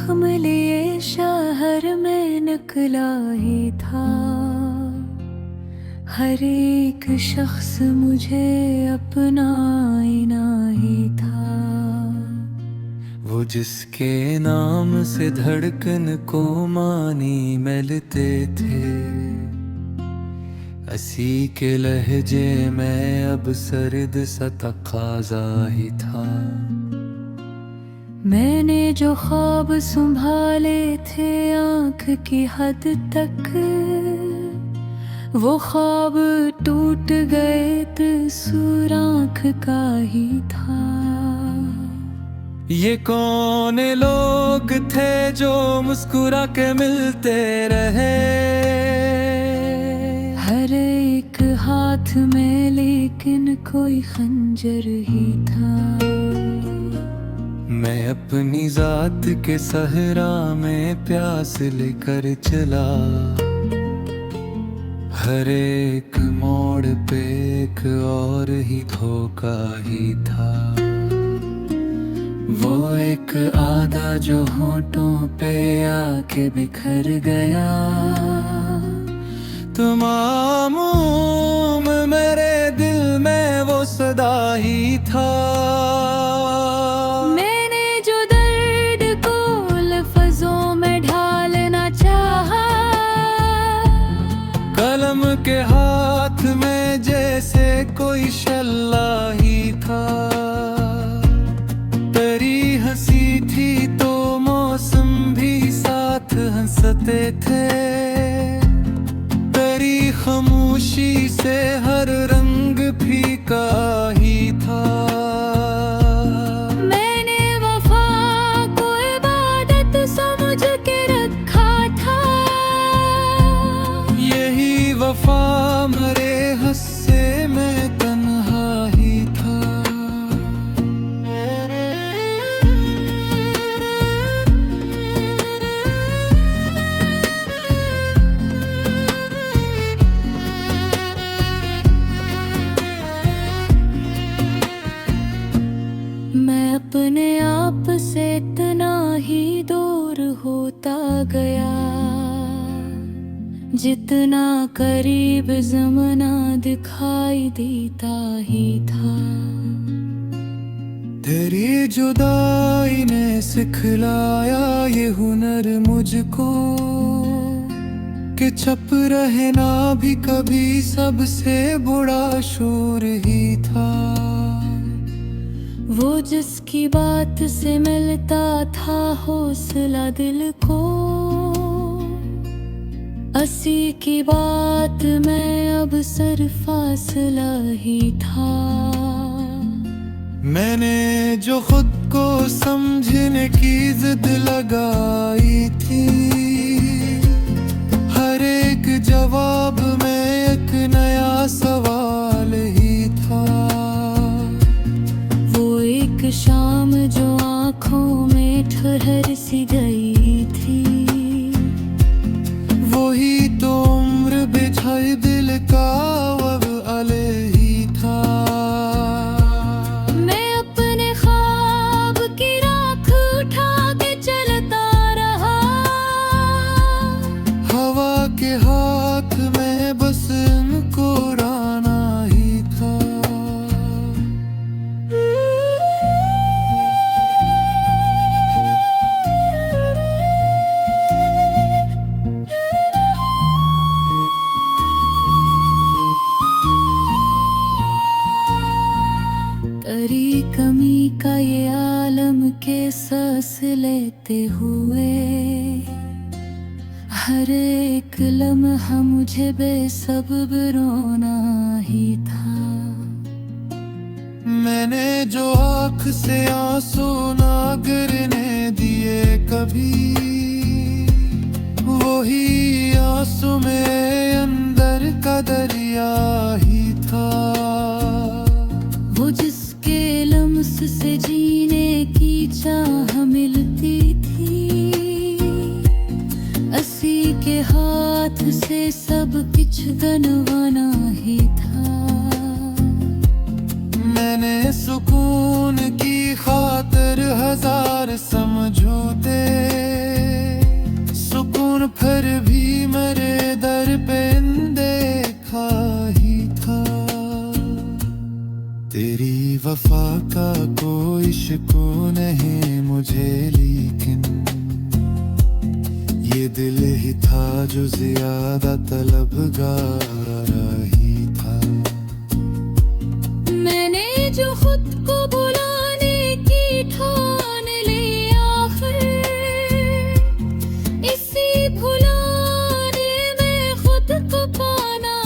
जख्म लिए शहर में निकला ही था। हर एक शख्स मुझे अपना आईना ही था। वो जिसके नाम से धड़कन को मानी मिलते थे, हंसी के लहजे में अब सर्द सा तकाज़ा ही था। मैंने जो ख्वाब संभाले थे आँख की हद तक, वो ख्वाब टूट गए तस्वीर आँख का ही था। ये कौन लोग थे जो मुस्कुरा के मिलते रहे, हर एक हाथ में लेकिन कोई खंजर ही था। मैं अपनी जात के सहरा में प्यास लेकर चला, हर एक मोड़ पे एक और ही धोखा ही था। वो एक आधा जो होठों पे आके बिखर गया, तमाम मेरे दिल में वो सदा ही था। कलम के हाथ में जैसे कोई शल्ला ही था। तेरी हंसी थी तो मौसम भी साथ हंसते थे, तेरी खामोशी से हर रंग फीका ही था। मैंने वफा को इबादत समझ के रखा था, यही वफा मरे हस्से में तन्हा ही था। मैं अपने आप से इतना ही दूर होता गया, जितना करीब ज़माना दिखाई देता ही था। तेरी जुदाई ने सिखलाया ये हुनर मुझको, कि चुप रहना भी कभी सबसे बुरा शूर ही था। वो जिसकी बात से मिलता था हौसला दिल को, असी की बात में अब सर फासला ही था। मैंने जो खुद को समझने की जिद लगाई थी, हर एक जवाब में एक नया सवाल ही था। वो एक शाम जो आँखों में ठहर सी गई थी, वही तो उम्र बिछाई दिल का अब अले ही था। मैं अपने ख्वाब की राख उठा के चलता रहा, हवा के हाथ में बस इनको राना ही था। तेरी कमी का ये आलम के सांस लेते हुए, हर एक लम्हा मुझे बेसब्ब रोना ही था। मैंने जो आँख से आंसू ना गिरने दिए कभी, वही आंसू में अंदर का दरिया ही था। वो जिसके लम्स से जीने की चाह मिलती थी, असी के हाथ से सब कुछ गनवाना ही था। मैंने सुकून की खातिर हजार समझौते तेरी वफा का कोई शिकवा नहीं मुझे, लेकिन ये दिल ही था जो ज्यादा तलबगार ही था। मैंने जो खुद को भुलाने की ठान ली, आखिर इसी भुलाने में खुद को पाना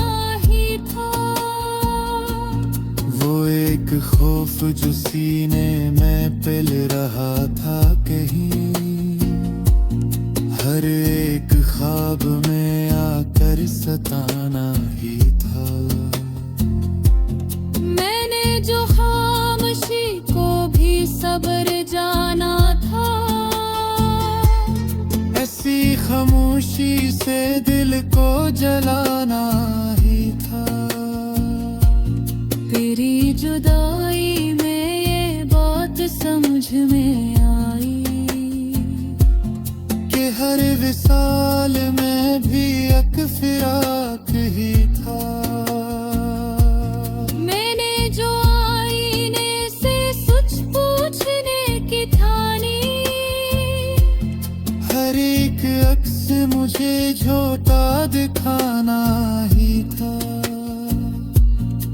ही था। वो एक खौफ जो सीने में पिल रहा था कहीं, हर एक ख्वाब में आकर सताना ही था। मैंने जो खामोशी को भी सब्र जाना था, ऐसी खामोशी से दिल को जलाना ही था। तेरी जुदाई में ये बात समझ में आई कि हर विसाल में भी एक फिराक ही था। मैंने जो आईने से सच पूछने की ठानी, हर एक अक्स मुझे झूठा दिखाना ही था।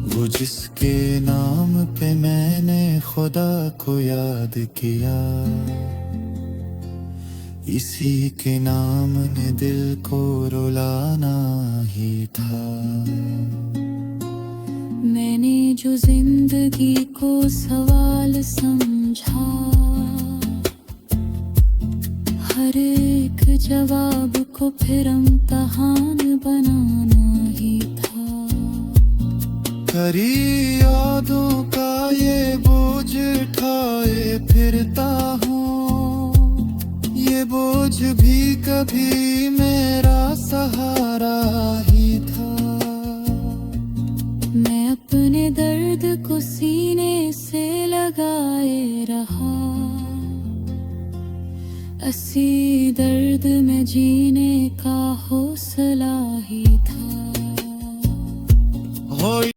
वो जिसके नाम पे मैंने खुदा को याद किया, इसी के नाम ने दिल को रुलाना ही था। मैंने जो जिंदगी को सवाल समझा, हर एक जवाब को फिर इम्तहान बनाना ही था। करी यादों का ये बोझ उठाए फिरता हूँ, ये बोझ भी कभी मेरा सहारा ही था। मैं अपने दर्द को सीने से लगाए रहा, असी दर्द में जीने का हौसला ही था।